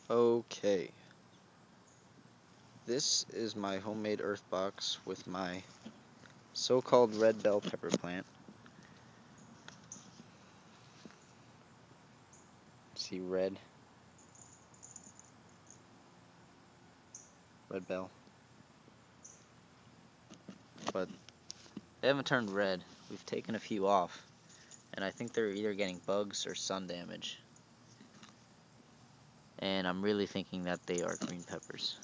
Okay, this is my homemade earth box with my so-called red bell pepper plant. See red bell, but they haven't turned red. We've taken a few off, and I think they're either getting bugs or sun damage. And I'm really thinking that they are green peppers.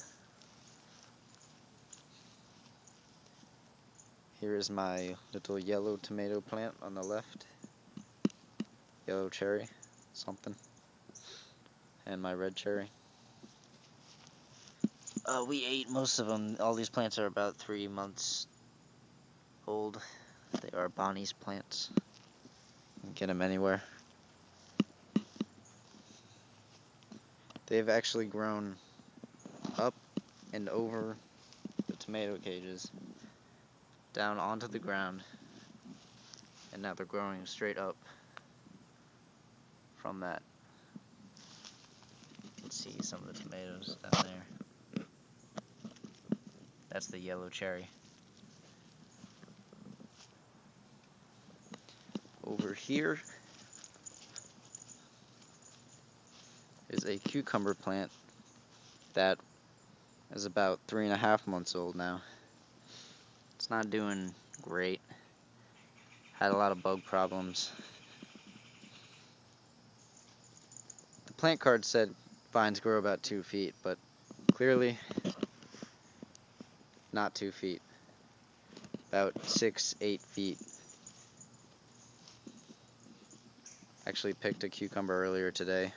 Here is my little yellow tomato plant on the left. Yellow cherry, something. And my red cherry. We ate most of them. All these plants are about 3 months old. They are Bonnie's plants. You can get them anywhere. They've actually grown up and over the tomato cages, down onto the ground, and now they're growing straight up from that. You can see some of the tomatoes down there. That's the yellow cherry. Over here is a cucumber plant that is about 3.5 months old now. It's not doing great. Had a lot of bug problems. The plant card said vines grow about 2 feet, but clearly not 2 feet. About 6-8 feet. Actually picked a cucumber earlier today.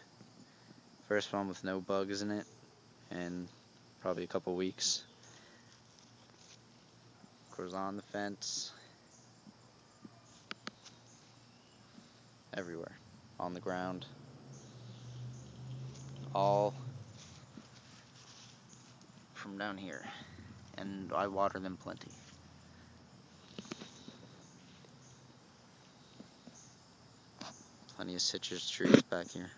First one with no bugs in it, and probably a couple weeks. Grows on the fence. Everywhere. On the ground. All from down here. And I water them plenty. Plenty of citrus trees back here.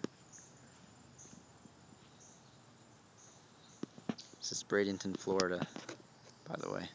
This is Bradenton, Florida, by the way.